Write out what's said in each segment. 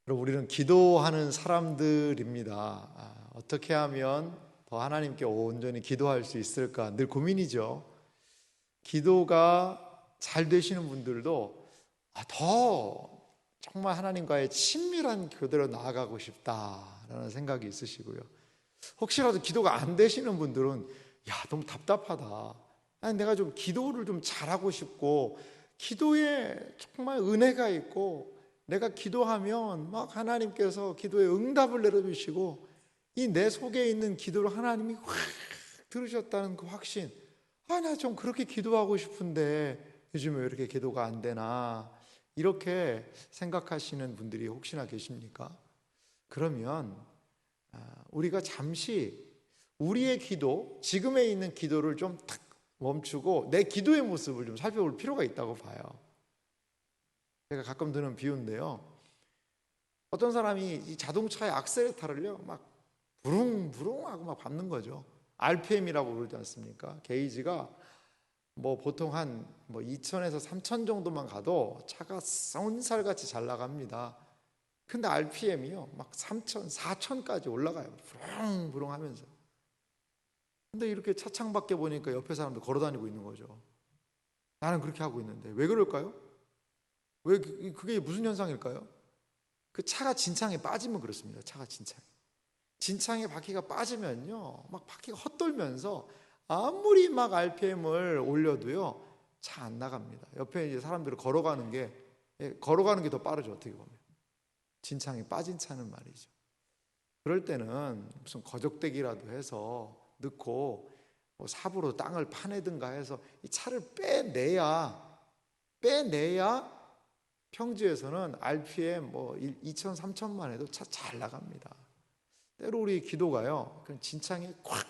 여러분, 우리는 기도하는 사람들입니다. 어떻게 하면 더 하나님께 온전히 기도할 수 있을까 늘 고민이죠. 기도가 잘 되시는 분들도 더 정말 하나님과의 친밀한 교대로 나아가고 싶다라는 생각이 있으시고요. 혹시라도 기도가 안 되시는 분들은 너무 답답하다. 아니, 내가 좀 기도를 좀 잘하고 싶고 기도에 정말 은혜가 있고 내가 기도하면 막 하나님께서 기도에 응답을 내려주시고 이 내 속에 있는 기도를 하나님이 확 들으셨다는 그 확신. 나 좀 그렇게 기도하고 싶은데 요즘에 왜 이렇게 기도가 안 되나, 이렇게 생각하시는 분들이 혹시나 계십니까? 그러면 우리가 잠시 우리의 기도, 지금에 있는 기도를 좀 탁 멈추고 내 기도의 모습을 좀 살펴볼 필요가 있다고 봐요. 제가 가끔 드는 비유인데요, 어떤 사람이 이 자동차의 악셀레터를요 막 부릉부릉 하고 막 밟는 거죠. RPM이라고 그러지 않습니까? 게이지가 보통 한 2,000에서 3,000 정도만 가도 차가 쏜살같이 잘 나갑니다. 근데 RPM이요 막 3,000, 4,000까지 올라가요. 부릉부릉 하면서. 근데 이렇게 차창 밖에 보니까 옆에 사람들 걸어 다니고 있는 거죠. 나는 그렇게 하고 있는데 왜 그럴까요? 왜 그게 무슨 현상일까요? 그 차가 진창에 빠지면 그렇습니다. 차가 진창에 바퀴가 빠지면요 막 바퀴가 헛돌면서 아무리 막 RPM을 올려도요 차 안 나갑니다. 옆에 이제 사람들이 걸어가는 게 더 빠르죠. 어떻게 보면 진창에 빠진 차는 말이죠. 그럴 때는 무슨 거적대기라도 해서 넣고 삽으로 땅을 파내든가 해서 이 차를 빼내야 평지에서는 RPM 2,000, 3,000만 해도 차 잘 나갑니다. 때로 우리 기도가요 그냥 진창에 꽉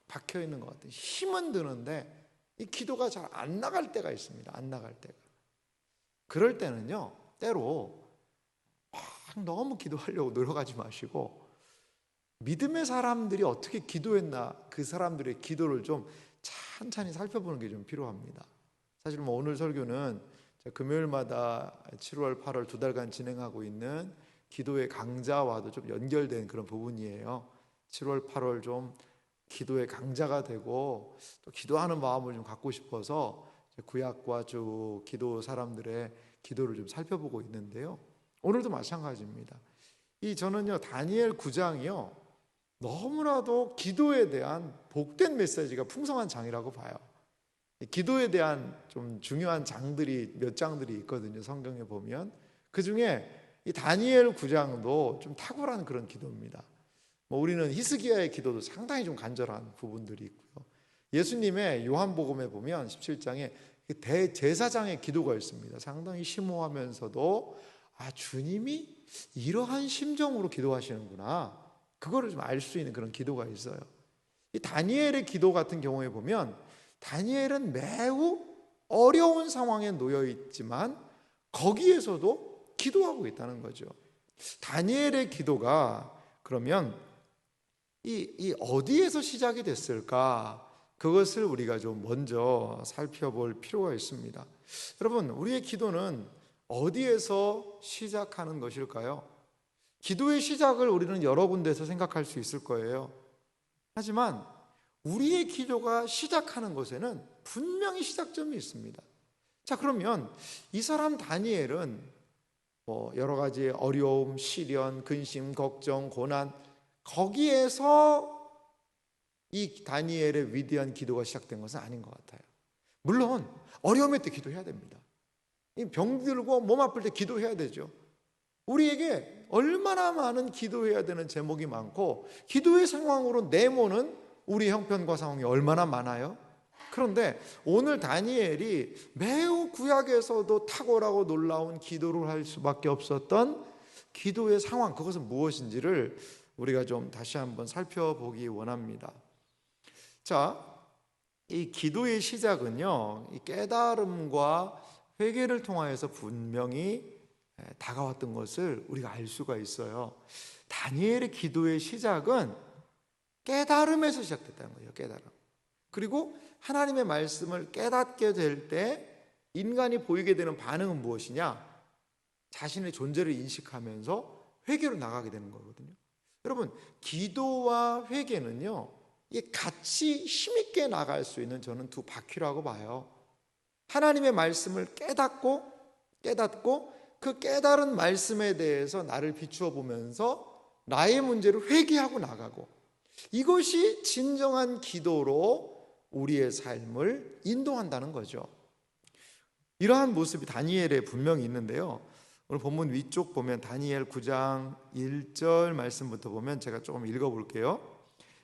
박혀 있는 것 같아요. 힘은 드는데 이 기도가 잘 안 나갈 때가 있습니다. 안 나갈 때가. 그럴 때는요 때로 막 너무 기도하려고 노력하지 마시고 믿음의 사람들이 어떻게 기도했나, 그 사람들의 기도를 좀 찬찬히 살펴보는 게 좀 필요합니다. 사실 오늘 설교는 금요일마다 7월, 8월 2달간 진행하고 있는 기도의 강자와도 좀 연결된 그런 부분이에요. 7월, 8월 좀 기도의 강자가 되고 또 기도하는 마음을 좀 갖고 싶어서 구약과 주 기도 사람들의 기도를 좀 살펴보고 있는데요. 오늘도 마찬가지입니다. 저는요 다니엘 9장이요 너무나도 기도에 대한 복된 메시지가 풍성한 장이라고 봐요. 기도에 대한 좀 중요한 장들이 몇 장들이 있거든요. 성경에 보면 그 중에 이 다니엘 9장도 좀 탁월한 그런 기도입니다. 우리는 히스기야의 기도도 상당히 좀 간절한 부분들이 있고요. 예수님의 요한복음에 보면 17장에 대제사장의 기도가 있습니다. 상당히 심오하면서도 주님이 이러한 심정으로 기도하시는구나, 그거를 좀 알 수 있는 그런 기도가 있어요. 이 다니엘의 기도 같은 경우에 보면 다니엘은 매우 어려운 상황에 놓여 있지만 거기에서도 기도하고 있다는 거죠. 다니엘의 기도가 그러면 이 어디에서 시작이 됐을까? 그것을 우리가 좀 먼저 살펴볼 필요가 있습니다. 여러분, 우리의 기도는 어디에서 시작하는 것일까요? 기도의 시작을 우리는 여러 군데에서 생각할 수 있을 거예요. 하지만 우리의 기도가 시작하는 곳에는 분명히 시작점이 있습니다. 자, 그러면 이 사람 다니엘은 여러 가지 어려움, 시련, 근심, 걱정, 고난, 거기에서 이 다니엘의 위대한 기도가 시작된 것은 아닌 것 같아요. 물론 어려움일 때 기도해야 됩니다. 병들고 몸 아플 때 기도해야 되죠. 우리에게 얼마나 많은 기도해야 되는 제목이 많고 기도의 상황으로 내모는 우리 형편과 상황이 얼마나 많아요. 그런데 오늘 다니엘이 매우 구약에서도 탁월하고 놀라운 기도를 할 수밖에 없었던 기도의 상황, 그것은 무엇인지를 우리가 좀 다시 한번 살펴보기 원합니다. 자, 이 기도의 시작은요, 이 깨달음과 회개를 통하여서 분명히 다가왔던 것을 우리가 알 수가 있어요. 다니엘의 기도의 시작은 깨달음에서 시작됐다는 거예요. 깨달음. 그리고 하나님의 말씀을 깨닫게 될 때 인간이 보이게 되는 반응은 무엇이냐? 자신의 존재를 인식하면서 회개로 나가게 되는 거거든요. 여러분, 기도와 회개는요, 이게 같이 힘있게 나갈 수 있는 저는 두 바퀴라고 봐요. 하나님의 말씀을 깨닫고 그 깨달은 말씀에 대해서 나를 비추어 보면서 나의 문제를 회개하고 나가고, 이것이 진정한 기도로 우리의 삶을 인도한다는 거죠. 이러한 모습이 다니엘에 분명히 있는데요, 오늘 본문 위쪽 보면 다니엘 9장 1절 말씀부터 보면 제가 조금 읽어볼게요.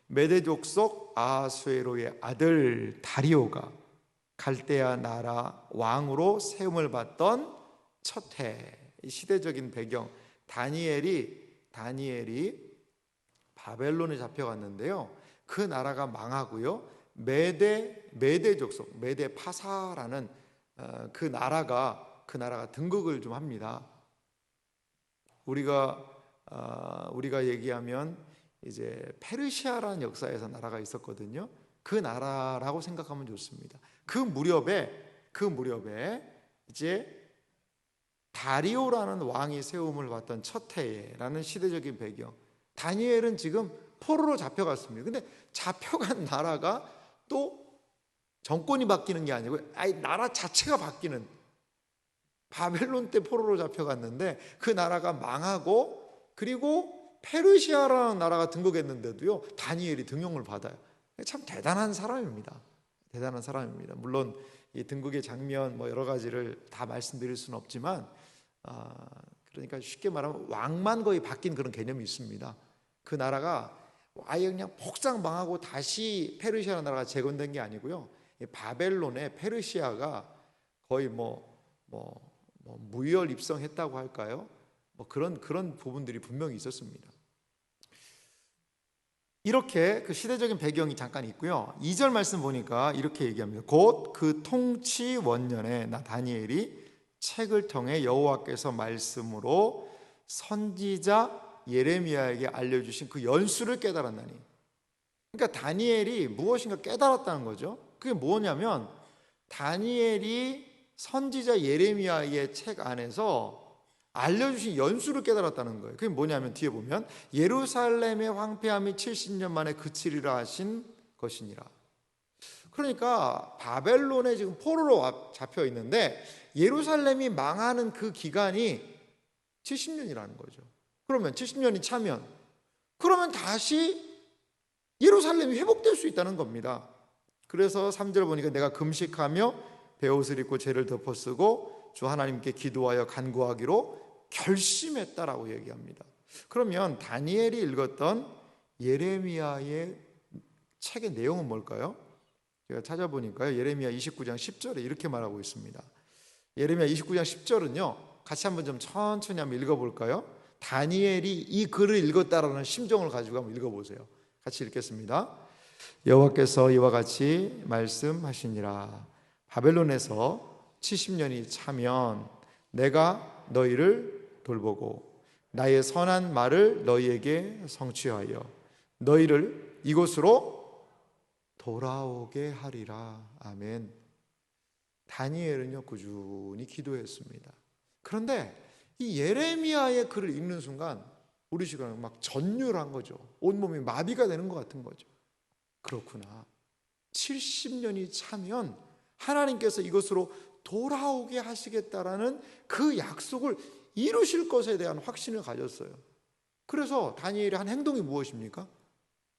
메대 족속 아수에로의 아들 다리오가 갈대아 나라 왕으로 세움을 받던 첫 해, 시대적인 배경, 다니엘이 바벨론에 잡혀갔는데요, 그 나라가 망하고요, 메대 족속, 메대 파사라는 그 나라가 등극을 좀 합니다. 우리가 얘기하면 이제 페르시아라는 역사에서 나라가 있었거든요. 그 나라라고 생각하면 좋습니다. 그 무렵에 이제 다리오라는 왕이 세움을 받던 첫 해에라는 시대적인 배경, 다니엘은 지금 포로로 잡혀갔습니다. 근데 잡혀간 나라가 또 정권이 바뀌는 게 아니고 나라 자체가 바뀌는, 바벨론 때 포로로 잡혀갔는데 그 나라가 망하고, 그리고 페르시아라는 나라가 등극했는데도요, 다니엘이 등용을 받아요. 참 대단한 사람입니다. 물론 이 등극의 장면 여러 가지를 다 말씀드릴 수는 없지만, 그러니까 쉽게 말하면 왕만 거의 바뀐 그런 개념이 있습니다. 그 나라가 아예 그냥 폭삭 망하고 다시 페르시아 나라가 재건된 게 아니고요, 바벨론에 페르시아가 거의 무혈 입성했다고 할까요? 그런 부분들이 분명히 있었습니다. 이렇게 그 시대적인 배경이 잠깐 있고요. 2절 말씀 보니까 이렇게 얘기합니다. 곧 그 통치 원년에 나 다니엘이 책을 통해 여호와께서 말씀으로 선지자 예레미야에게 알려주신 그 연수를 깨달았나니. 그러니까 다니엘이 무엇인가 깨달았다는 거죠. 그게 뭐냐면, 다니엘이 선지자 예레미야의 책 안에서 알려주신 연수를 깨달았다는 거예요. 그게 뭐냐면 뒤에 보면 예루살렘의 황폐함이 70년 만에 그치리라 하신 것이니라. 그러니까 바벨론에 지금 포로로 잡혀 있는데 예루살렘이 망하는 그 기간이 70년이라는 거죠. 그러면 70년이 차면 그러면 다시 예루살렘이 회복될 수 있다는 겁니다. 그래서 3절 보니까 내가 금식하며 베옷을 입고 죄를 덮어쓰고 주 하나님께 기도하여 간구하기로 결심했다라고 얘기합니다. 그러면 다니엘이 읽었던 예레미야의 책의 내용은 뭘까요? 제가 찾아보니까요, 예레미야 29장 10절에 이렇게 말하고 있습니다. 예레미야 29장 10절은요, 같이 한번 좀 천천히 한번 읽어볼까요? 다니엘이 이 글을 읽었다라는 심정을 가지고 한번 읽어보세요. 같이 읽겠습니다. 여호와께서 이와 같이 말씀하시니라. 바벨론에서 70년이 차면 내가 너희를 돌보고 나의 선한 말을 너희에게 성취하여 너희를 이곳으로 돌아오게 하리라. 아멘. 다니엘은요, 꾸준히 기도했습니다. 그런데 이 예레미야의 글을 읽는 순간 우리 시간은 막 전율한 거죠. 온몸이 마비가 되는 것 같은 거죠. 그렇구나. 70년이 차면 하나님께서 이것으로 돌아오게 하시겠다라는 그 약속을 이루실 것에 대한 확신을 가졌어요. 그래서 다니엘의 한 행동이 무엇입니까?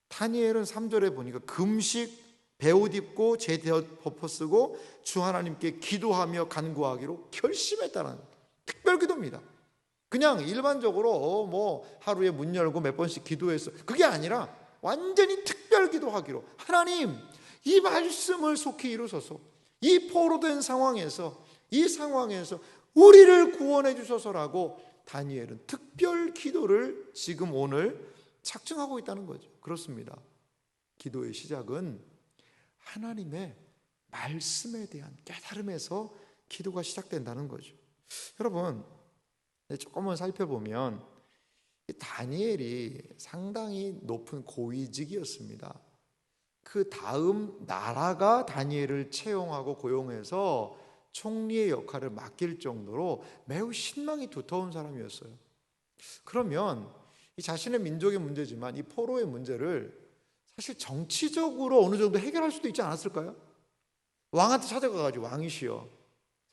다니엘은 3절에 보니까 금식, 베옷 입고 죄 덮어 쓰고 주 하나님께 기도하며 간구하기로 결심했다는 특별 기도입니다. 그냥 일반적으로 하루에 문 열고 몇 번씩 기도했어, 그게 아니라 완전히 특별 기도하기로, 하나님 이 말씀을 속히 이루소서, 이 포로된 상황에서 우리를 구원해 주소서라고 다니엘은 특별 기도를 지금 오늘 착증하고 있다는 거죠. 그렇습니다. 기도의 시작은 하나님의 말씀에 대한 깨달음에서 기도가 시작된다는 거죠. 여러분, 조금만 살펴보면 다니엘이 상당히 높은 고위직이었습니다. 그 다음 나라가 다니엘을 채용하고 고용해서 총리의 역할을 맡길 정도로 매우 신망이 두터운 사람이었어요. 그러면 이 자신의 민족의 문제지만 이 포로의 문제를 사실 정치적으로 어느 정도 해결할 수도 있지 않았을까요? 왕한테 찾아가가지고 왕이시여,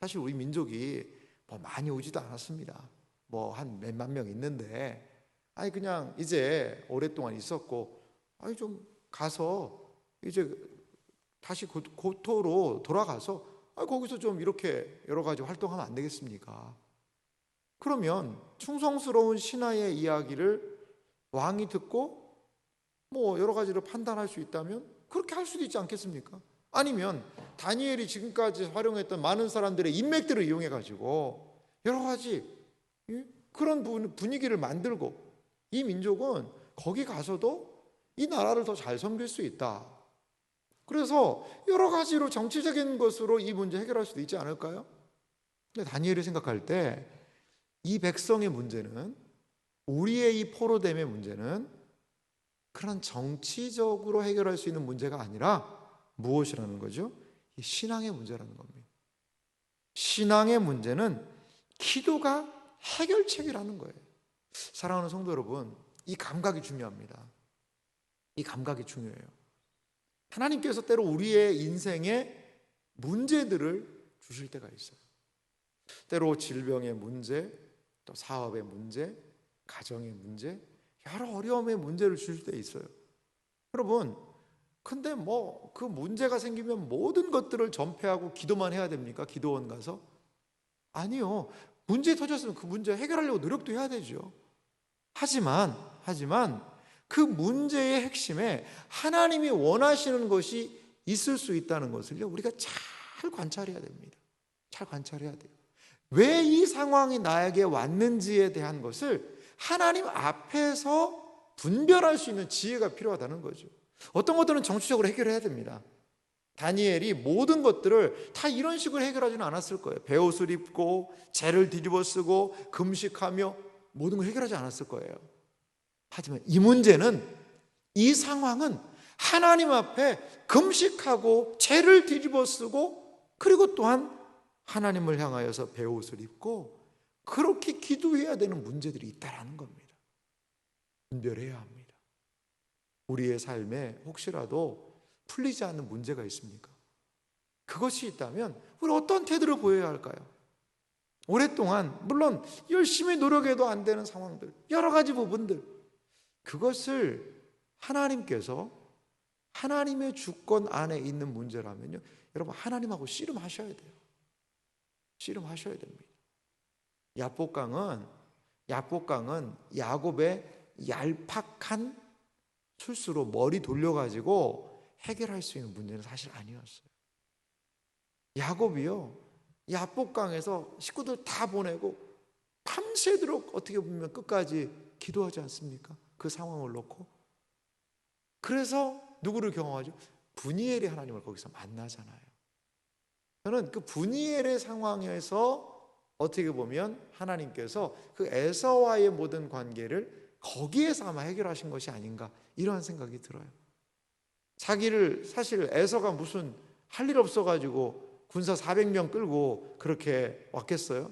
사실 우리 민족이 뭐 많이 오지도 않았습니다. 뭐 한 몇만 명 있는데, 아니 그냥 이제 오랫동안 있었고, 아니 좀 가서 이제 다시 고토로 돌아가서 거기서 좀 이렇게 여러 가지 활동하면 안 되겠습니까? 그러면 충성스러운 신하의 이야기를 왕이 듣고 뭐 여러 가지로 판단할 수 있다면 그렇게 할 수도 있지 않겠습니까? 아니면 다니엘이 지금까지 활용했던 많은 사람들의 인맥들을 이용해 가지고 여러 가지 그런 분위기를 만들고 이 민족은 거기 가서도 이 나라를 더 잘 섬길 수 있다. 그래서 여러 가지로 정치적인 것으로 이 문제 해결할 수도 있지 않을까요? 근데 다니엘이 생각할 때 이 백성의 문제는, 우리의 이 포로됨의 문제는 그런 정치적으로 해결할 수 있는 문제가 아니라 무엇이라는 거죠? 이 신앙의 문제라는 겁니다. 신앙의 문제는 기도가 해결책이라는 거예요. 사랑하는 성도 여러분, 이 감각이 중요합니다. 이 감각이 중요해요. 하나님께서 때로 우리의 인생에 문제들을 주실 때가 있어요. 때로 질병의 문제, 또 사업의 문제, 가정의 문제, 여러 어려움의 문제를 주실 때 있어요. 여러분, 근데 뭐 그 문제가 생기면 모든 것들을 전폐하고 기도만 해야 됩니까? 기도원 가서? 아니요. 문제 터졌으면 그 문제 해결하려고 노력도 해야 되죠. 하지만 그 문제의 핵심에 하나님이 원하시는 것이 있을 수 있다는 것을요, 우리가 잘 관찰해야 됩니다. 잘 관찰해야 돼요. 왜 이 상황이 나에게 왔는지에 대한 것을 하나님 앞에서 분별할 수 있는 지혜가 필요하다는 거죠. 어떤 것들은 정치적으로 해결해야 됩니다. 다니엘이 모든 것들을 다 이런 식으로 해결하지는 않았을 거예요. 베옷을 입고 재를 뒤집어 쓰고 금식하며 모든 걸 해결하지 않았을 거예요. 하지만 이 문제는, 이 상황은 하나님 앞에 금식하고 재를 뒤집어 쓰고 그리고 또한 하나님을 향하여서 베옷을 입고 그렇게 기도해야 되는 문제들이 있다라는 겁니다. 분별해야 합니다. 우리의 삶에 혹시라도 풀리지 않는 문제가 있습니까? 그것이 있다면 우리 어떤 태도를 보여야 할까요? 오랫동안 물론 열심히 노력해도 안 되는 상황들, 여러 가지 부분들, 그것을 하나님께서 하나님의 주권 안에 있는 문제라면요, 여러분 하나님하고 씨름하셔야 돼요. 씨름하셔야 됩니다. 야복강은 야곱의 얄팍한 술수로 머리 돌려가지고 해결할 수 있는 문제는 사실 아니었어요. 야곱이요, 야복강에서 식구들 다 보내고 밤새도록 어떻게 보면 끝까지 기도하지 않습니까? 그 상황을 놓고. 그래서 누구를 경험하죠? 브니엘의 하나님을 거기서 만나잖아요. 저는 그 브니엘의 상황에서 어떻게 보면 하나님께서 그 에서와의 모든 관계를 거기에서 아마 해결하신 것이 아닌가, 이런 생각이 들어요. 자기를, 사실 에서가 무슨 할 일 없어가지고 군사 400명 끌고 그렇게 왔겠어요?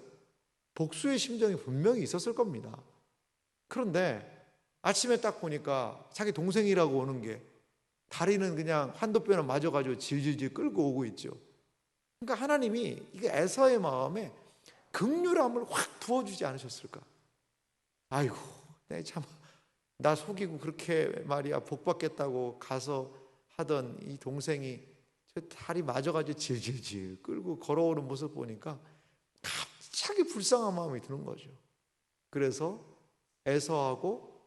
복수의 심정이 분명히 있었을 겁니다. 그런데 아침에 딱 보니까 자기 동생이라고 오는 게 다리는 그냥 환도뼈는 맞아가지고 질질질 끌고 오고 있죠. 그러니까 하나님이 이게 에서의 마음에 긍휼함을 확 부어주지 않으셨을까? 아이고, 나 속이고 그렇게 말이야 복 받겠다고 가서 하던 이 동생이 저 다리 맞아가지고 질질질 끌고 걸어오는 모습 보니까 갑자기 불쌍한 마음이 드는 거죠. 그래서 에서하고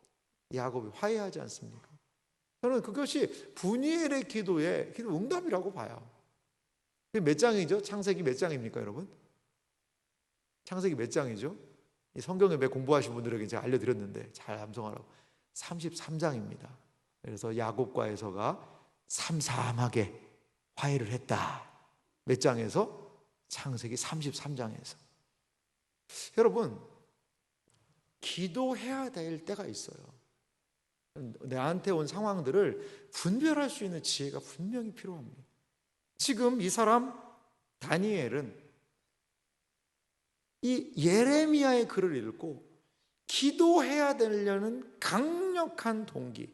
야곱이 화해하지 않습니까? 저는 그것이 브니엘의 기도의 기도 응답이라고 봐요. 몇 장이죠? 창세기 몇 장입니까, 여러분? 창세기 몇 장이죠? 이 성경을 몇 공부하신 분들에게 제가 알려드렸는데 잘 암송하라고. 33장입니다. 그래서 야곱과 에서가 삼삼하게 화해를 했다. 몇 장에서? 창세기 33장에서. 여러분, 기도해야 될 때가 있어요. 내한테 온 상황들을 분별할 수 있는 지혜가 분명히 필요합니다. 지금 이 사람 다니엘은 이 예레미야의 글을 읽고 기도해야 되려는 강력한 동기,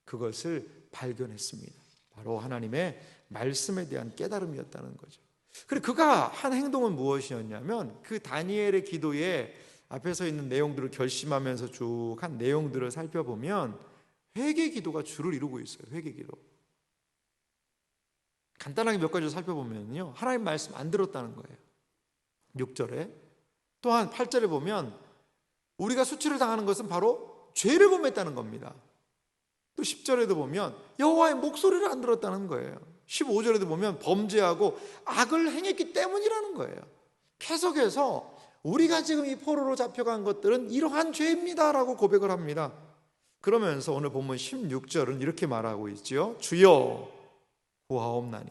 그것을 발견했습니다. 바로 하나님의 말씀에 대한 깨달음이었다는 거죠. 그리고 그가 한 행동은 무엇이었냐면, 그 다니엘의 기도에 앞에서 있는 내용들을 결심하면서 쭉 한 내용들을 살펴보면 회개 기도가 주를 이루고 있어요. 회개 기도. 간단하게 몇 가지 살펴보면요, 하나님 말씀 안 들었다는 거예요. 6절에. 또한 8절에 보면 우리가 수치를 당하는 것은 바로 죄를 범했다는 겁니다. 또 10절에도 보면 여호와의 목소리를 안 들었다는 거예요. 15절에도 보면 범죄하고 악을 행했기 때문이라는 거예요. 계속해서 우리가 지금 이 포로로 잡혀간 것들은 이러한 죄입니다 라고 고백을 합니다. 그러면서 오늘 본문 16절은 이렇게 말하고 있지요. 주여 구하옵나니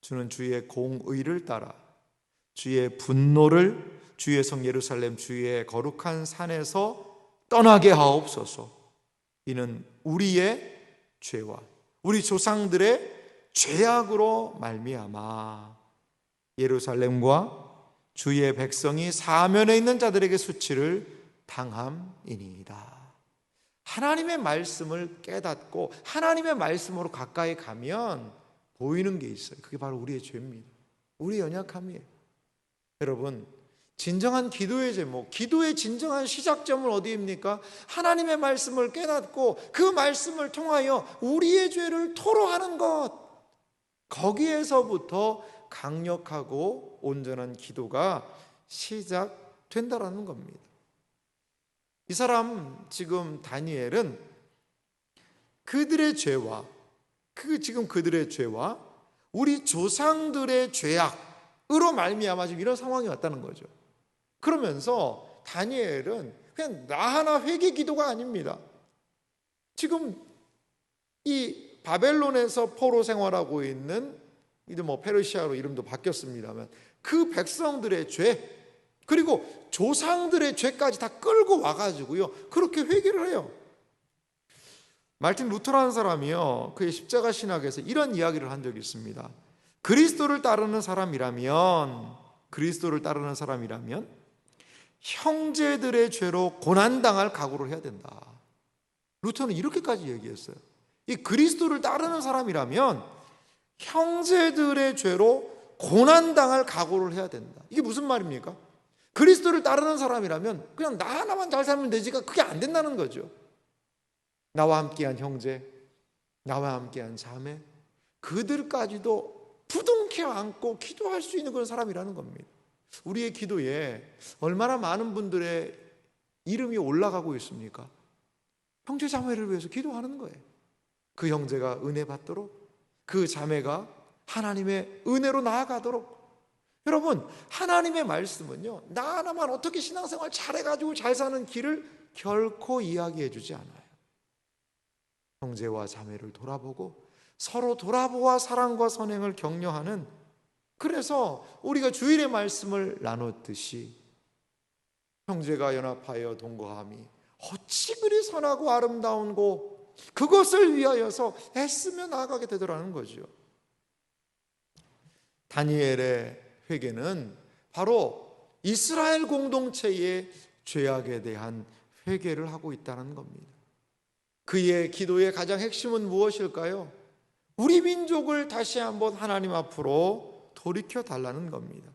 주는 주의 공의를 따라 주의 분노를 주의 성 예루살렘 주의 거룩한 산에서 떠나게 하옵소서. 이는 우리의 죄와 우리 조상들의 죄악으로 말미암아 예루살렘과 주의 백성이 사면에 있는 자들에게 수치를 당함이니이다. 하나님의 말씀을 깨닫고 하나님의 말씀으로 가까이 가면 보이는 게 있어요. 그게 바로 우리의 죄입니다. 우리의 연약함이에요. 여러분, 진정한 기도의 제목, 기도의 진정한 시작점은 어디입니까? 하나님의 말씀을 깨닫고 그 말씀을 통하여 우리의 죄를 토로하는 것, 거기에서부터 강력하고 온전한 기도가 시작된다라는 겁니다. 이 사람 지금 다니엘은 그들의 죄와 그들의 죄와 우리 조상들의 죄악으로 말미암아 지금 이런 상황이 왔다는 거죠. 그러면서 다니엘은 그냥 나 하나 회개 기도가 아닙니다. 지금 이 바벨론에서 포로 생활하고 있는, 이제 뭐 페르시아로 이름도 바뀌었습니다만, 그 백성들의 죄 그리고 조상들의 죄까지 다 끌고 와가지고요 그렇게 회개를 해요. 말틴 루터라는 사람이요, 그의 십자가 신학에서 이런 이야기를 한 적이 있습니다. 그리스도를 따르는 사람이라면 형제들의 죄로 고난당할 각오를 해야 된다. 루터는 이렇게까지 얘기했어요. 이 그리스도를 따르는 사람이라면 형제들의 죄로 고난당할 각오를 해야 된다. 이게 무슨 말입니까? 그리스도를 따르는 사람이라면 그냥 나 하나만 잘 살면 되지가 그게 안 된다는 거죠. 나와 함께한 형제, 나와 함께한 자매, 그들까지도 부둥켜 안고 기도할 수 있는 그런 사람이라는 겁니다. 우리의 기도에 얼마나 많은 분들의 이름이 올라가고 있습니까? 형제 자매를 위해서 기도하는 거예요. 그 형제가 은혜 받도록, 그 자매가 하나님의 은혜로 나아가도록. 여러분, 하나님의 말씀은요 나 하나만 어떻게 신앙생활 잘해가지고 잘 사는 길을 결코 이야기해 주지 않아요. 형제와 자매를 돌아보고 서로 돌아보아 사랑과 선행을 격려하는, 그래서 우리가 주일의 말씀을 나눴듯이 형제가 연합하여 동거함이 어찌 그리 선하고 아름다운고 그것을 위하여서 애쓰며 나아가게 되더라는 거죠. 다니엘의 회개는 바로 이스라엘 공동체의 죄악에 대한 회개를 하고 있다는 겁니다. 그의 기도의 가장 핵심은 무엇일까요? 우리 민족을 다시 한번 하나님 앞으로 돌이켜 달라는 겁니다.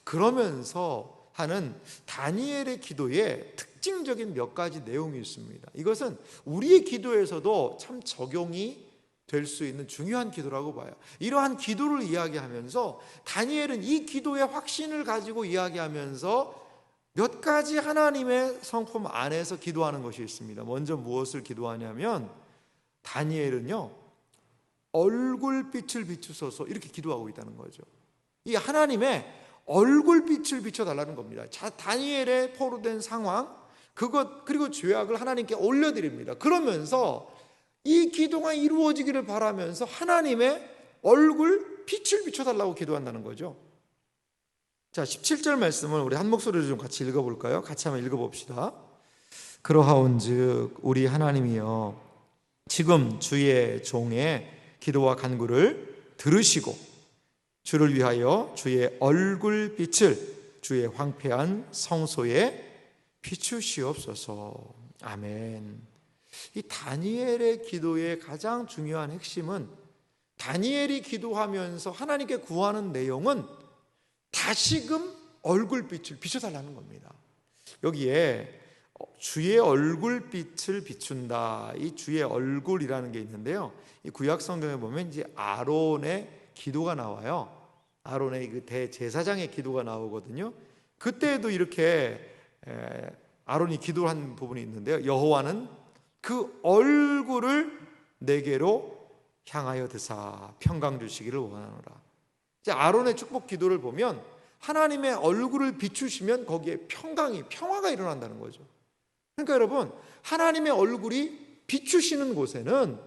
그러면서 하는 다니엘의 기도에 특징적인 몇 가지 내용이 있습니다. 이것은 우리의 기도에서도 참 적용이 될 수 있는 중요한 기도라고 봐요. 이러한 기도를 이야기하면서 다니엘은 이 기도의 확신을 가지고 이야기하면서 몇 가지 하나님의 성품 안에서 기도하는 것이 있습니다. 먼저 무엇을 기도하냐면 다니엘은요 얼굴빛을 비추소서 이렇게 기도하고 있다는 거죠. 이 하나님의 얼굴빛을 비춰달라는 겁니다. 다니엘의 포로된 상황, 그것 그리고 죄악을 하나님께 올려드립니다. 그러면서 이 기도가 이루어지기를 바라면서 하나님의 얼굴 빛을 비춰달라고 기도한다는 거죠. 자, 17절 말씀을 우리 한 목소리로 좀 같이 읽어볼까요? 같이 한번 읽어봅시다. 그러하온즉 우리 하나님이여 지금 주의 종의 기도와 간구를 들으시고 주를 위하여 주의 얼굴 빛을 주의 황폐한 성소에 비추시옵소서. 아멘. 이 다니엘의 기도의 가장 중요한 핵심은, 다니엘이 기도하면서 하나님께 구하는 내용은 다시금 얼굴빛을 비춰달라는 겁니다. 여기에 주의 얼굴빛을 비춘다, 이 주의 얼굴이라는 게 있는데요, 이 구약 성경에 보면 이제 아론의 기도가 나와요. 아론의 그 대제사장의 기도가 나오거든요. 그때도 이렇게 아론이 기도한 부분이 있는데요, 여호와는 그 얼굴을 내게로 향하여 드사 평강 주시기를 원하노라. 이제 아론의 축복 기도를 보면 하나님의 얼굴을 비추시면 거기에 평화가 일어난다는 거죠. 그러니까 여러분, 하나님의 얼굴이 비추시는 곳에는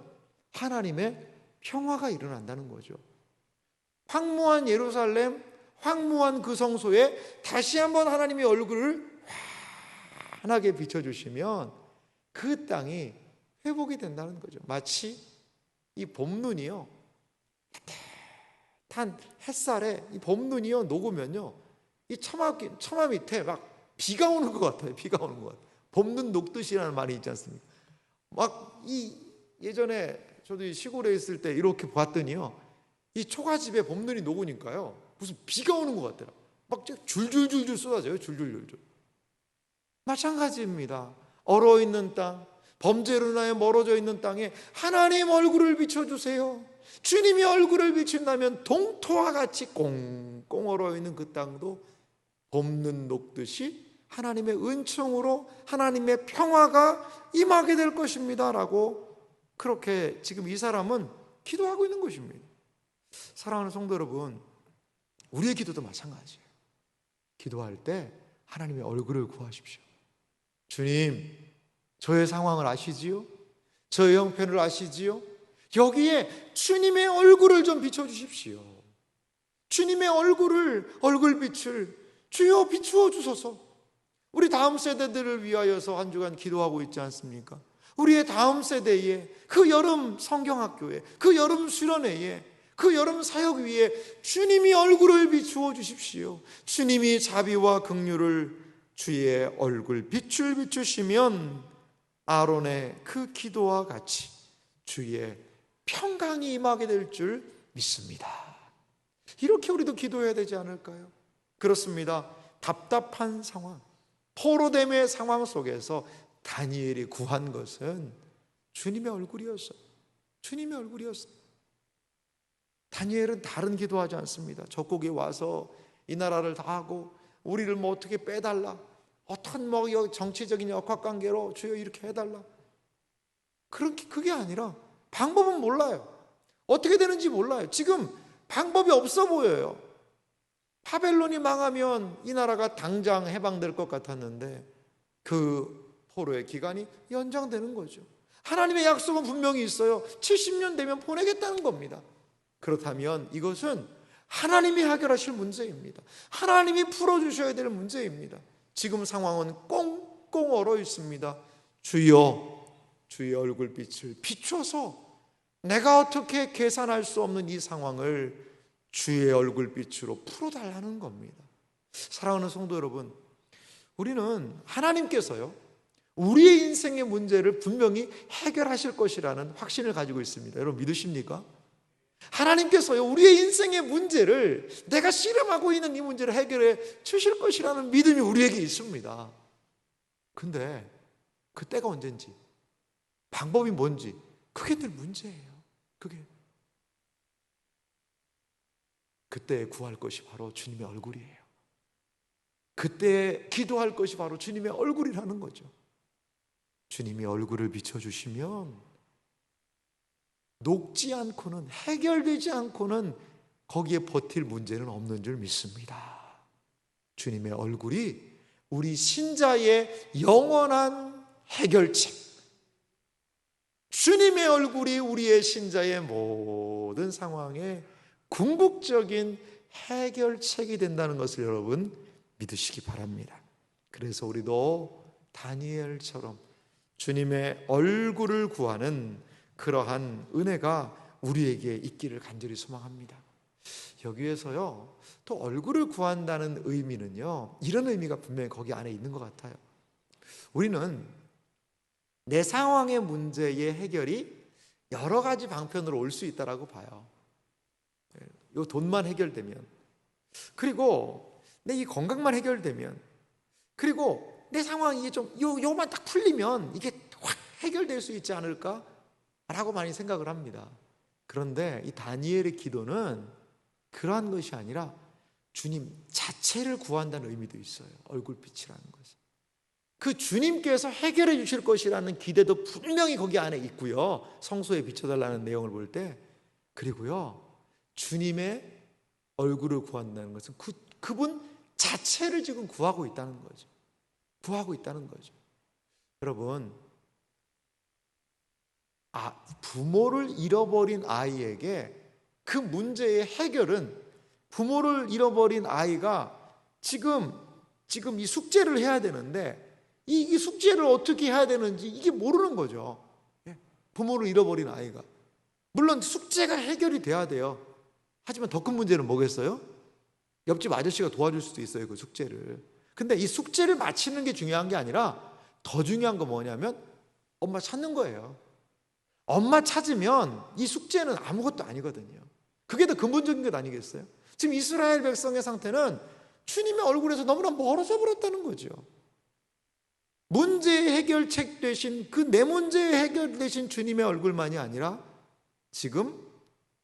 하나님의 평화가 일어난다는 거죠. 황무한 예루살렘, 황무한 그 성소에 다시 한번 하나님의 얼굴을 환하게 비춰주시면 그 땅이 회복이 된다는 거죠. 마치 이 봄눈이요, 따뜻한 햇살에 이 봄눈이요 녹으면요, 이 처마 밑에 막 비가 오는 것 같아요. 비가 오는 것 같아요. 봄눈 녹듯이라는 말이 있지 않습니까? 막 예전에 저도 이 시골에 있을 때 이렇게 봤더니요, 이 초가집에 봄눈이 녹으니까요, 무슨 비가 오는 것 같더라고요. 막 줄줄줄줄 쏟아져요. 줄줄줄줄. 마찬가지입니다. 얼어있는 땅, 범죄로 인하여 멀어져 있는 땅에 하나님 얼굴을 비춰주세요. 주님이 얼굴을 비춘다면 동토와 같이 꽁꽁 얼어있는 그 땅도 봄눈 녹듯이 하나님의 은총으로 하나님의 평화가 임하게 될 것입니다 라고, 그렇게 지금 이 사람은 기도하고 있는 것입니다. 사랑하는 성도 여러분, 우리의 기도도 마찬가지예요. 기도할 때 하나님의 얼굴을 구하십시오. 주님, 저의 상황을 아시지요? 저의 형편을 아시지요? 여기에 주님의 얼굴을 좀 비춰주십시오. 주님의 얼굴빛을 주여 비추어 주소서. 우리 다음 세대들을 위하여서 한 주간 기도하고 있지 않습니까? 우리의 다음 세대에, 그 여름 성경학교에, 그 여름 수련회에, 그 여름 사역 위에 주님이 얼굴을 비추어 주십시오. 주님이 자비와 긍휼을, 주의 얼굴 빛을 비추시면 아론의 그 기도와 같이 주의 평강이 임하게 될 줄 믿습니다. 이렇게 우리도 기도해야 되지 않을까요? 그렇습니다. 답답한 상황, 포로됨의 상황 속에서 다니엘이 구한 것은 주님의 얼굴이었어요. 주님의 얼굴이었어요. 다니엘은 다른 기도하지 않습니다. 적국이 와서 이 나라를 다 하고 우리를 뭐 어떻게 빼달라, 어떤 뭐 정치적인 역학관계로 주여 이렇게 해달라, 그게 아니라 방법은 몰라요. 어떻게 되는지 몰라요. 지금 방법이 없어 보여요. 바벨론이 망하면 이 나라가 당장 해방될 것 같았는데 그 포로의 기간이 연장되는 거죠. 하나님의 약속은 분명히 있어요. 70년 되면 보내겠다는 겁니다. 그렇다면 이것은 하나님이 해결하실 문제입니다. 하나님이 풀어주셔야 될 문제입니다. 지금 상황은 꽁꽁 얼어 있습니다. 주여, 주의 얼굴빛을 비춰서 내가 어떻게 계산할 수 없는 이 상황을 주의 얼굴빛으로 풀어달라는 겁니다. 사랑하는 성도 여러분, 우리는 하나님께서요, 우리의 인생의 문제를 분명히 해결하실 것이라는 확신을 가지고 있습니다. 여러분 믿으십니까? 하나님께서요, 우리의 인생의 문제를, 내가 씨름하고 있는 이 문제를 해결해 주실 것이라는 믿음이 우리에게 있습니다. 근데 그 때가 언젠지, 방법이 뭔지, 그게 늘 문제예요. 그때 구할 것이 바로 주님의 얼굴이에요. 그때 기도할 것이 바로 주님의 얼굴이라는 거죠. 주님이 얼굴을 비춰주시면 녹지 않고는, 해결되지 않고는 거기에 버틸 문제는 없는 줄 믿습니다. 주님의 얼굴이 우리 신자의 영원한 해결책, 주님의 얼굴이 우리의 신자의 모든 상황에 궁극적인 해결책이 된다는 것을 여러분 믿으시기 바랍니다. 그래서 우리도 다니엘처럼 주님의 얼굴을 구하는 그러한 은혜가 우리에게 있기를 간절히 소망합니다. 여기에서요, 또 얼굴을 구한다는 의미는요, 이런 의미가 분명히 거기 안에 있는 것 같아요. 우리는 내 상황의 문제의 해결이 여러 가지 방편으로 올 수 있다라고 봐요. 요 돈만 해결되면, 그리고 내 이 건강만 해결되면, 그리고 내 상황이 좀 요만 딱 풀리면 이게 확 해결될 수 있지 않을까라고 많이 생각을 합니다. 그런데 이 다니엘의 기도는 그러한 것이 아니라 주님 자체를 구한다는 의미도 있어요. 얼굴빛이라는 것이. 그 주님께서 해결해 주실 것이라는 기대도 분명히 거기 안에 있고요. 성소에 비춰달라는 내용을 볼 때, 그리고요 주님의 얼굴을 구한다는 것은 그분 자체를 지금 구하고 있다는 거죠. 구하고 있다는 거죠. 여러분, 부모를 잃어버린 아이에게 그 문제의 해결은, 부모를 잃어버린 아이가 지금 이 숙제를 해야 되는데 이 숙제를 어떻게 해야 되는지 이게 모르는 거죠. 부모를 잃어버린 아이가. 물론 숙제가 해결이 돼야 돼요. 하지만 더 큰 문제는 뭐겠어요? 옆집 아저씨가 도와줄 수도 있어요, 그 숙제를. 근데 이 숙제를 마치는 게 중요한 게 아니라 더 중요한 건 뭐냐면 엄마 찾는 거예요. 엄마 찾으면 이 숙제는 아무것도 아니거든요. 그게 더 근본적인 것 아니겠어요? 지금 이스라엘 백성의 상태는 주님의 얼굴에서 너무나 멀어져 버렸다는 거죠. 문제의 해결책 대신, 그 내 문제의 해결 대신 주님의 얼굴만이 아니라 지금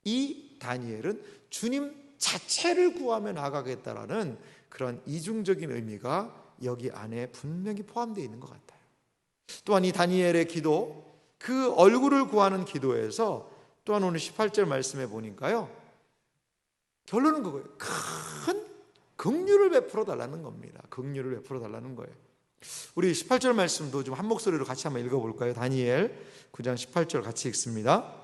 이 다니엘은 주님 자체를 구하며 나가겠다라는 그런 이중적인 의미가 여기 안에 분명히 포함되어 있는 것 같아요. 또한 이 다니엘의 기도, 그 얼굴을 구하는 기도에서 또한 오늘 18절 말씀에 보니까요, 결론은 그거예요. 큰 긍휼을 베풀어 달라는 겁니다. 긍휼을 베풀어 달라는 거예요. 우리 18절 말씀도 좀 한 목소리로 같이 한번 읽어볼까요? 다니엘 9장 18절 같이 읽습니다.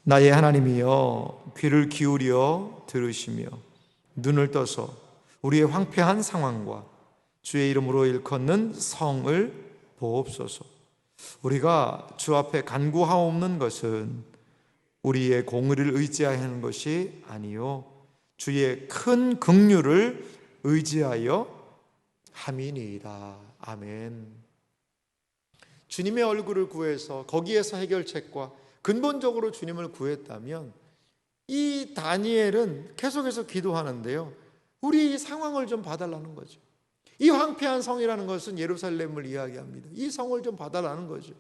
나의 하나님이여, 귀를 기울여 들으시며 눈을 떠서 우리의 황폐한 상황과 주의 이름으로 일컫는 성을 보옵소서. 우리가 주 앞에 간구하옵는 것은 우리의 공의를 의지하는 것이 아니요 주의 큰 긍휼을 의지하여 함이니이다. 아멘. 주님의 얼굴을 구해서 거기에서 해결책과 근본적으로 주님을 구했다면 이 다니엘은 계속해서 기도하는데요, 우리 상황을 좀 봐달라는 거죠. 이 황폐한 성이라는 것은 예루살렘을 이야기합니다. 이 성을 좀 봐달라는 거죠.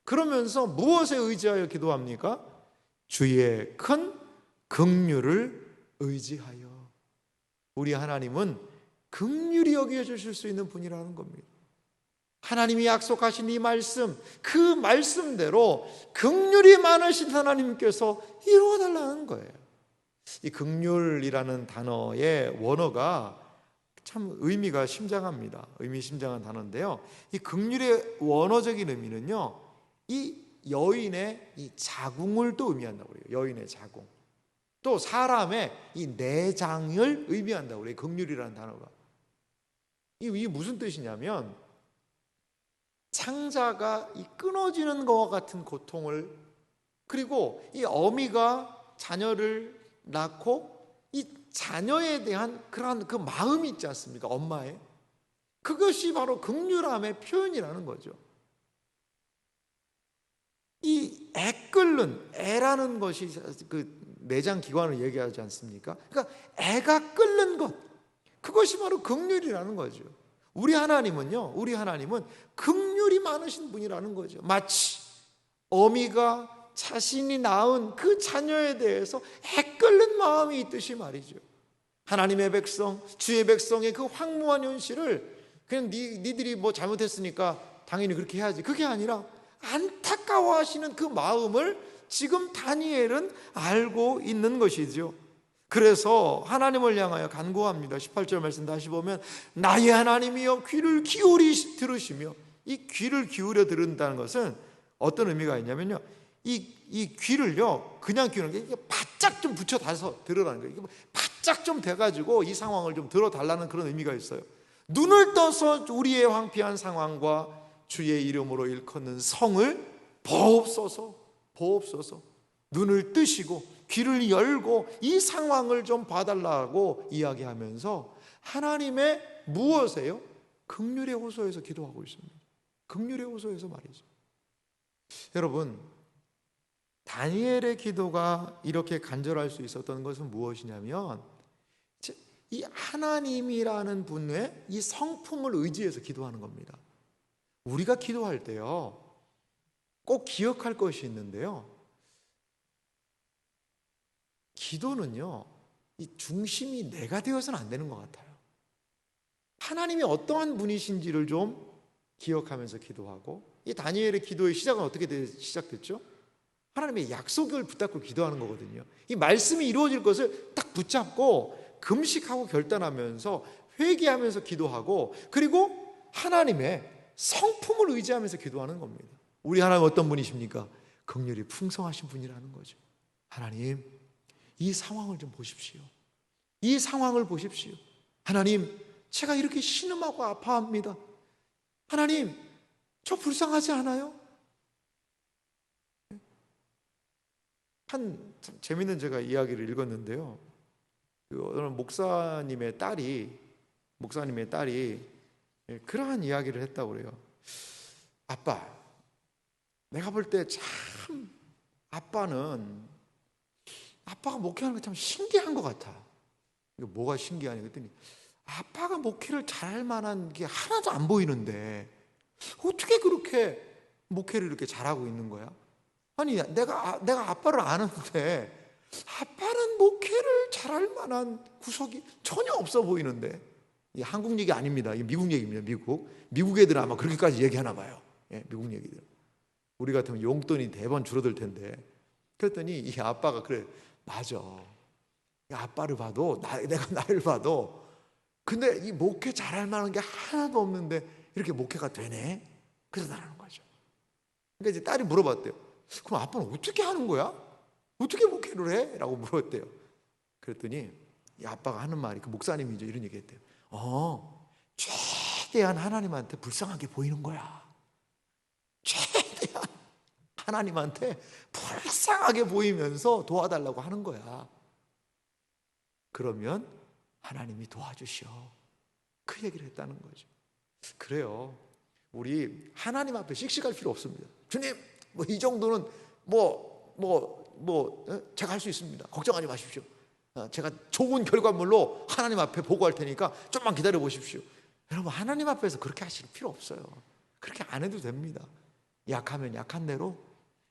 그러면서 무엇에 의지하여 기도합니까? 주의 큰 긍휼을 의지하여. 우리 하나님은 긍휼히 여겨주실 수 있는 분이라는 겁니다. 하나님이 약속하신 이 말씀, 그 말씀대로 긍휼이 많으신 하나님께서 이루어달라는 거예요. 이 긍휼이라는 단어의 원어가 참 의미가 심장합니다. 의미심장한 단어인데요, 이 긍휼의 원어적인 의미는요, 이 여인의 이 자궁을 또 의미한다고 그래요. 여인의 자궁. 또 사람의 이 내장을 의미한다고 그래요. 긍휼이라는 단어가. 이게 무슨 뜻이냐면, 창자가 이 끊어지는 것과 같은 고통을, 그리고 이 어미가 자녀를 낳고 이 자녀에 대한 그러한 그 마음이 있지 않습니까? 엄마의. 그것이 바로 긍휼함의 표현이라는 거죠. 이 애 끓는, 애라는 것이 그 내장 기관을 얘기하지 않습니까? 그러니까 애가 끓는 것, 그것이 바로 긍휼이라는 거죠. 우리 하나님은 긍휼이 많으신 분이라는 거죠. 마치 어미가 자신이 낳은 그 자녀에 대해서 애 끓는 마음이 있듯이 말이죠. 하나님의 백성, 주의 백성의 그 황무한 현실을 그냥 니들이 뭐 잘못했으니까 당연히 그렇게 해야지, 그게 아니라 안타까워하시는 그 마음을 지금 다니엘은 알고 있는 것이죠. 그래서 하나님을 향하여 간구합니다. 18절 말씀 다시 보면, 나의 하나님이여 귀를 기울이 들으시며. 이 귀를 기울여 들은다는 것은 어떤 의미가 있냐면요, 이 귀를요 그냥 기울이는 게, 이게 바짝 좀 붙여 다서 들으라는 거예요. 바짝 좀 돼가지고 이 상황을 좀 들어달라는 그런 의미가 있어요. 눈을 떠서 우리의 황폐한 상황과 주의 이름으로 일컫는 성을 보옵소서. 눈을 뜨시고 귀를 열고 이 상황을 좀 봐달라고 이야기하면서 하나님의 무엇에요? 긍휼의 호소에서 기도하고 있습니다. 긍휼의 호소에서 말이죠. 여러분, 다니엘의 기도가 이렇게 간절할 수 있었던 것은 무엇이냐면 이 하나님이라는 분의 이 성품을 의지해서 기도하는 겁니다. 우리가 기도할 때요, 꼭 기억할 것이 있는데요, 기도는요, 이 중심이 내가 되어서는 안 되는 것 같아요. 하나님이 어떠한 분이신지를 좀 기억하면서 기도하고, 이 다니엘의 기도의 시작은 어떻게 시작됐죠? 하나님의 약속을 붙잡고 기도하는 거거든요. 이 말씀이 이루어질 것을 딱 붙잡고 금식하고 결단하면서 회개하면서 기도하고, 그리고 하나님의 성품을 의지하면서 기도하는 겁니다. 우리 하나님 어떤 분이십니까? 긍휼이 풍성하신 분이라는 거죠. 하나님, 이 상황을 좀 보십시오. 이 상황을 보십시오. 하나님, 제가 이렇게 신음하고 아파합니다. 하나님, 저 불쌍하지 않아요? 참 재밌는 제가 이야기를 읽었는데요, 어느 목사님의 딸이 그러한 이야기를 했다고 그래요. 아빠, 내가 볼 때 참 아빠가 목회하는 거 참 신기한 것 같아. 이거 뭐가 신기하냐 그랬더니, 아빠가 목회를 잘할 만한 게 하나도 안 보이는데 어떻게 그렇게 목회를 이렇게 잘하고 있는 거야? 아니, 내가 아빠를 아는데 아빠는 목회를 잘할 만한 구석이 전혀 없어 보이는데. 이 한국 얘기 아닙니다. 이 미국 얘기입니다. 미국 애들은 아마 그렇게까지 얘기하나 봐요. 예, 미국 얘기들. 우리 같으면 용돈이 대번 줄어들 텐데. 그랬더니 이 아빠가 그래, 맞아. 아빠를 봐도 내가 나를 봐도 근데 이 목회 잘할 만한 게 하나도 없는데 이렇게 목회가 되네. 그래서 나라는 거죠. 그러니까 이제 딸이 물어봤대요. 그럼 아빠는 어떻게 하는 거야? 어떻게 목회를 해? 라고 물었대요. 그랬더니 이 아빠가 하는 말이, 그 목사님이 이제 이런 얘기 했대요. 최대한 하나님한테 불쌍하게 보이는 거야. 최대한 하나님한테 불쌍하게 보이면서 도와달라고 하는 거야. 그러면 하나님이 도와주셔. 그 얘기를 했다는 거죠. 그래요, 우리 하나님 앞에 씩씩할 필요 없습니다. 주님, 뭐 이 정도는 제가 할 수 있습니다. 걱정하지 마십시오. 제가 좋은 결과물로 하나님 앞에 보고할 테니까 좀만 기다려 보십시오. 여러분, 하나님 앞에서 그렇게 하실 필요 없어요. 그렇게 안 해도 됩니다. 약하면 약한 대로,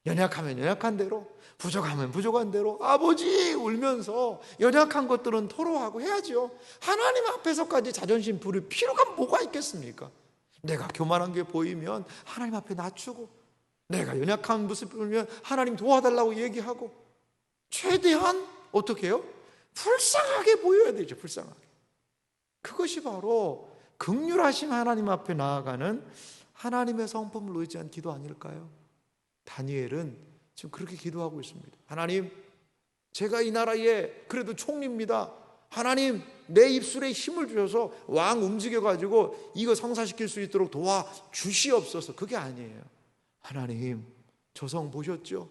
연약하면 연약한 대로, 부족하면 부족한 대로 아버지 울면서 연약한 것들은 토로하고 해야죠. 하나님 앞에서까지 자존심 부릴 필요가 뭐가 있겠습니까? 내가 교만한 게 보이면 하나님 앞에 낮추고, 내가 연약한 모습을 보면 하나님 도와달라고 얘기하고, 최대한 어떻게 해요? 불쌍하게 보여야 되죠. 불쌍하게. 그것이 바로 긍휼하신 하나님 앞에 나아가는 하나님의 성품을 의지한 기도 아닐까요? 다니엘은 지금 그렇게 기도하고 있습니다. 하나님, 제가 이 나라의 그래도 총리입니다. 하나님, 내 입술에 힘을 주셔서 왕 움직여가지고 이거 성사시킬 수 있도록 도와주시옵소서. 그게 아니에요. 하나님, 저 성 보셨죠?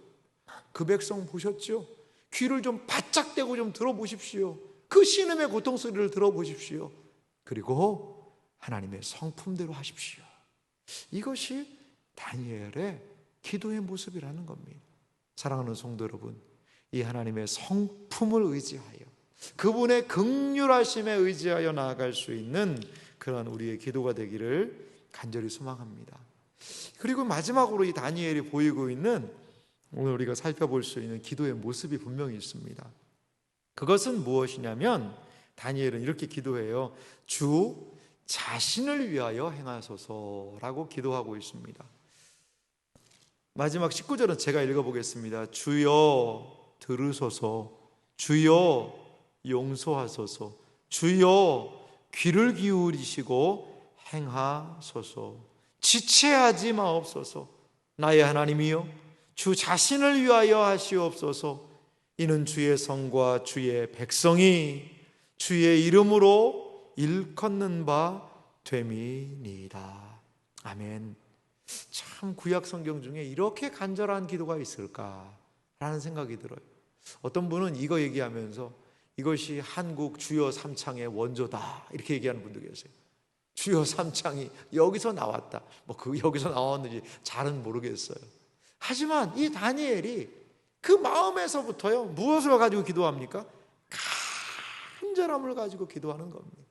그 백성 보셨죠? 귀를 좀 바짝 대고 좀 들어보십시오. 그 신음의 고통소리를 들어보십시오. 그리고 하나님의 성품대로 하십시오. 이것이 다니엘의 기도의 모습이라는 겁니다. 사랑하는 성도 여러분, 이 하나님의 성품을 의지하여, 그분의 긍휼하심에 의지하여 나아갈 수 있는 그런 우리의 기도가 되기를 간절히 소망합니다. 그리고 마지막으로 이 다니엘이 보이고 있는, 오늘 우리가 살펴볼 수 있는 기도의 모습이 분명히 있습니다. 그것은 무엇이냐면, 다니엘은 이렇게 기도해요. 주 자신을 위하여 행하소서라고 기도하고 있습니다. 마지막 19절은 제가 읽어보겠습니다. 주여 들으소서, 주여 용서하소서, 주여 귀를 기울이시고 행하소서, 지체하지 마옵소서. 나의 하나님이여, 주 자신을 위하여 하시옵소서. 이는 주의 성과 주의 백성이 주의 이름으로 일컫는 바 됨이니이다. 아멘. 참, 구약 성경 중에 이렇게 간절한 기도가 있을까라는 생각이 들어요. 어떤 분은 이거 얘기하면서 이것이 한국 주요 삼창의 원조다 이렇게 얘기하는 분도 계세요. 주여 삼창이 여기서 나왔다. 여기서 나왔는지 잘은 모르겠어요. 하지만 이 다니엘이 그 마음에서부터요, 무엇을 가지고 기도합니까? 간절함을 가지고 기도하는 겁니다.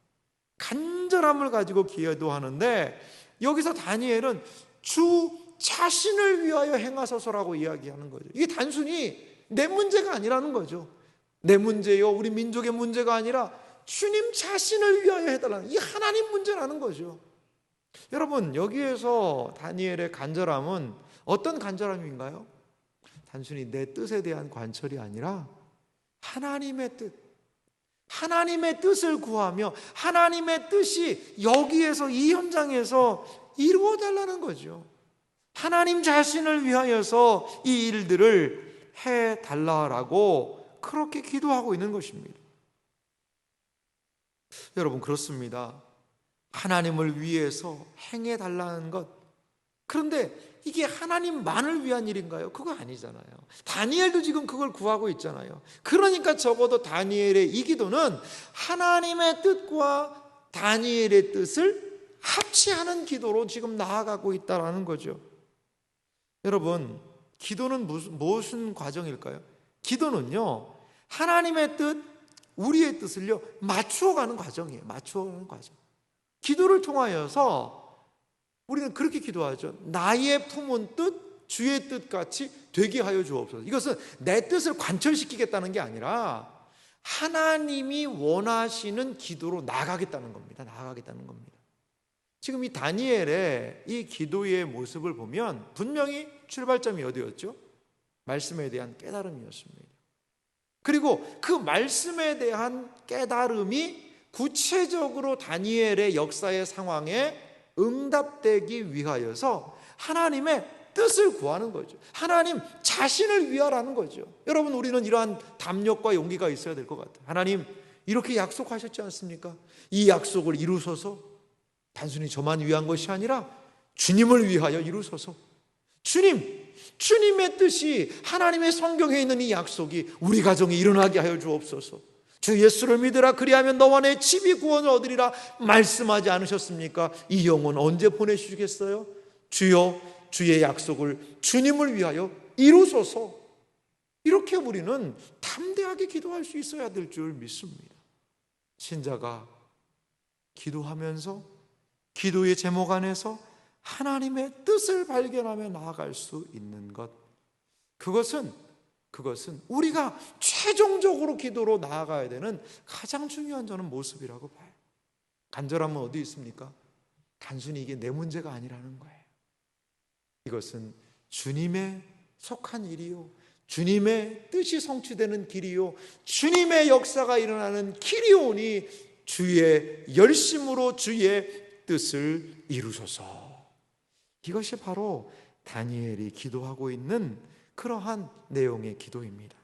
간절함을 가지고 기도하는데, 여기서 다니엘은 주 자신을 위하여 행하소서라고 이야기하는 거죠. 이게 단순히 내 문제가 아니라는 거죠. 내 문제요, 우리 민족의 문제가 아니라 주님 자신을 위하여 해달라는, 이 하나님 문제라는 거죠. 여러분, 여기에서 다니엘의 간절함은 어떤 간절함인가요? 단순히 내 뜻에 대한 관철이 아니라 하나님의 뜻, 하나님의 뜻을 구하며 하나님의 뜻이 여기에서, 이 현장에서 이루어달라는 거죠. 하나님 자신을 위하여서 이 일들을 해달라고 그렇게 기도하고 있는 것입니다. 여러분, 그렇습니다. 하나님을 위해서 행해달라는 것, 그런데 이게 하나님만을 위한 일인가요? 그거 아니잖아요. 다니엘도 지금 그걸 구하고 있잖아요. 그러니까 적어도 다니엘의 이 기도는 하나님의 뜻과 다니엘의 뜻을 합치하는 기도로 지금 나아가고 있다는 거죠. 여러분, 기도는 무슨 과정일까요? 기도는요, 하나님의 뜻, 우리의 뜻을요 맞추어가는 과정이에요. 맞추어가는 과정. 기도를 통하여서 우리는 그렇게 기도하죠. 나의 품은 뜻, 주의 뜻같이 되게 하여 주옵소서. 이것은 내 뜻을 관철시키겠다는 게 아니라 하나님이 원하시는 기도로 나아가겠다는 겁니다. 나아가겠다는 겁니다. 지금 이 다니엘의 이 기도의 모습을 보면 분명히 출발점이 어디였죠? 말씀에 대한 깨달음이었습니다. 그리고 그 말씀에 대한 깨달음이 구체적으로 다니엘의 역사의 상황에 응답되기 위하여서 하나님의 뜻을 구하는 거죠. 하나님 자신을 위하라는 거죠. 여러분, 우리는 이러한 담력과 용기가 있어야 될 것 같아요. 하나님, 이렇게 약속하셨지 않습니까? 이 약속을 이루소서. 단순히 저만 위한 것이 아니라 주님을 위하여 이루소서. 주님의 뜻이, 하나님의 성경에 있는 이 약속이 우리 가정에 일어나게 하여 주옵소서. 주 예수를 믿으라, 그리하면 너와 내 집이 구원을 얻으리라 말씀하지 않으셨습니까? 이 영혼 언제 보내주시겠어요? 주여, 주의 약속을 주님을 위하여 이루소서. 이렇게 우리는 담대하게 기도할 수 있어야 될 줄 믿습니다. 신자가 기도하면서 기도의 제목 안에서 하나님의 뜻을 발견하며 나아갈 수 있는 것, 그것은 우리가 최종적으로 기도로 나아가야 되는 가장 중요한 저는 모습이라고 봐요. 간절함은 어디 있습니까? 단순히 이게 내 문제가 아니라는 거예요. 이것은 주님의 속한 일이요, 주님의 뜻이 성취되는 길이요, 주님의 역사가 일어나는 길이오니 주의 열심으로 주의 뜻을 이루소서. 이것이 바로 다니엘이 기도하고 있는 그러한 내용의 기도입니다.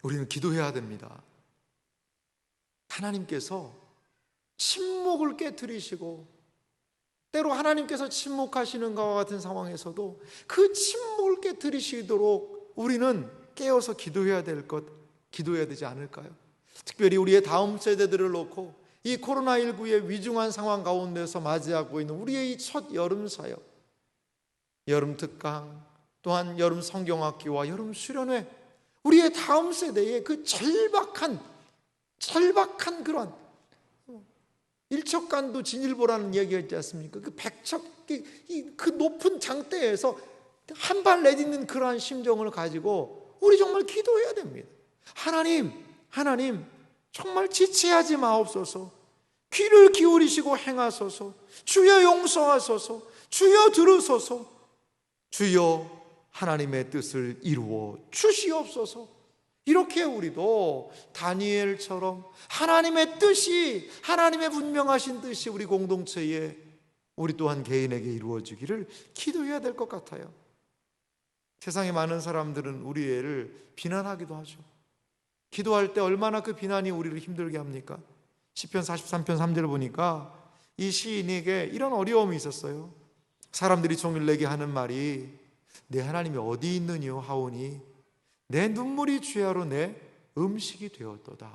우리는 기도해야 됩니다. 하나님께서 침묵을 깨트리시고, 때로 하나님께서 침묵하시는 것과 같은 상황에서도 그 침묵을 깨트리시도록 우리는 깨어서 기도해야 되지 않을까요? 특별히 우리의 다음 세대들을 놓고 이 코로나19의 위중한 상황 가운데서 맞이하고 있는 우리의 이 첫 여름 사역, 여름 특강, 또한 여름 성경학기와 여름 수련회, 우리의 다음 세대의 그 절박한 그런 일척간도 진일보라는 얘기가 있지 않습니까? 그 백척, 그 높은 장대에서 한 발 내딛는 그러한 심정을 가지고 우리 정말 기도해야 됩니다. 하나님, 정말 지체하지 마옵소서. 귀를 기울이시고 행하소서. 주여 용서하소서. 주여 들으소서. 주여 하나님의 뜻을 이루어 주시옵소서. 이렇게 우리도 다니엘처럼 하나님의 뜻이, 하나님의 분명하신 뜻이 우리 공동체에, 우리 또한 개인에게 이루어지기를 기도해야 될 것 같아요. 세상에 많은 사람들은 우리를 비난하기도 하죠. 기도할 때 얼마나 그 비난이 우리를 힘들게 합니까? 시편 43편 3절을 보니까 이 시인에게 이런 어려움이 있었어요. 사람들이 종일 내게 하는 말이 내 하나님이 어디 있느뇨 하오니 내 눈물이 주야로 내 음식이 되었도다.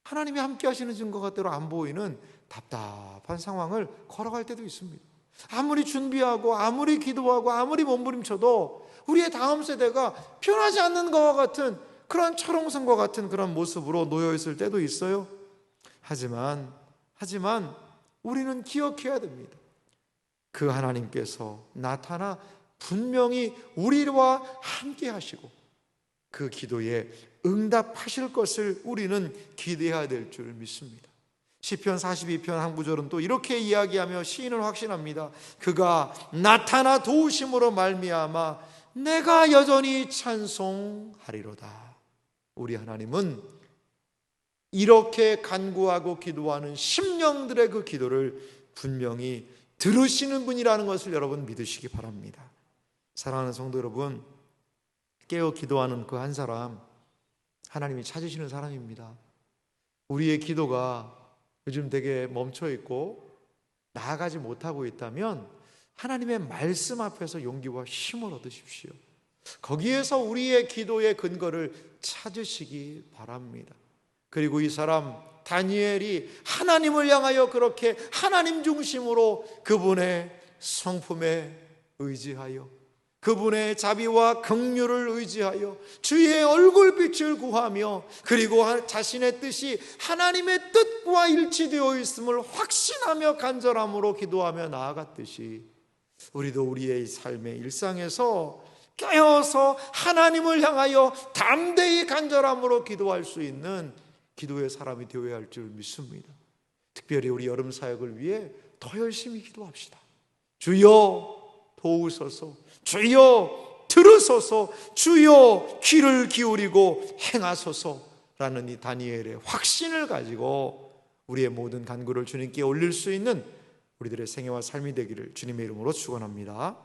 하나님이 함께 하시는 증거가 때로 안 보이는 답답한 상황을 걸어갈 때도 있습니다. 아무리 준비하고 아무리 기도하고 아무리 몸부림쳐도 우리의 다음 세대가 변하지 않는 것과 같은 그런 철옹성과 같은 그런 모습으로 놓여 있을 때도 있어요. 하지만 우리는 기억해야 됩니다. 그 하나님께서 나타나 분명히 우리와 함께 하시고 그 기도에 응답하실 것을 우리는 기대해야 될 줄 믿습니다. 시편 42편 한 구절은 또 이렇게 이야기하며 시인은 확신합니다. 그가 나타나 도우심으로 말미암아 내가 여전히 찬송하리로다. 우리 하나님은 이렇게 간구하고 기도하는 심령들의 그 기도를 분명히 들으시는 분이라는 것을 여러분 믿으시기 바랍니다. 사랑하는 성도 여러분, 깨어 기도하는 그 한 사람, 하나님이 찾으시는 사람입니다. 우리의 기도가 요즘 되게 멈춰 있고 나아가지 못하고 있다면 하나님의 말씀 앞에서 용기와 힘을 얻으십시오. 거기에서 우리의 기도의 근거를 찾으시기 바랍니다. 그리고 이 사람 다니엘이 하나님을 향하여 그렇게 하나님 중심으로 그분의 성품에 의지하여 그분의 자비와 긍휼을 의지하여 주의 얼굴빛을 구하며 그리고 자신의 뜻이 하나님의 뜻과 일치되어 있음을 확신하며 간절함으로 기도하며 나아갔듯이 우리도 우리의 삶의 일상에서 깨어서 하나님을 향하여 담대히 간절함으로 기도할 수 있는 기도의 사람이 되어야 할 줄 믿습니다. 특별히 우리 여름 사역을 위해 더 열심히 기도합시다. 주여 도우소서, 주여 들으소서, 주여 귀를 기울이고 행하소서라는 이 다니엘의 확신을 가지고 우리의 모든 간구를 주님께 올릴 수 있는 우리들의 생애와 삶이 되기를 주님의 이름으로 축원합니다.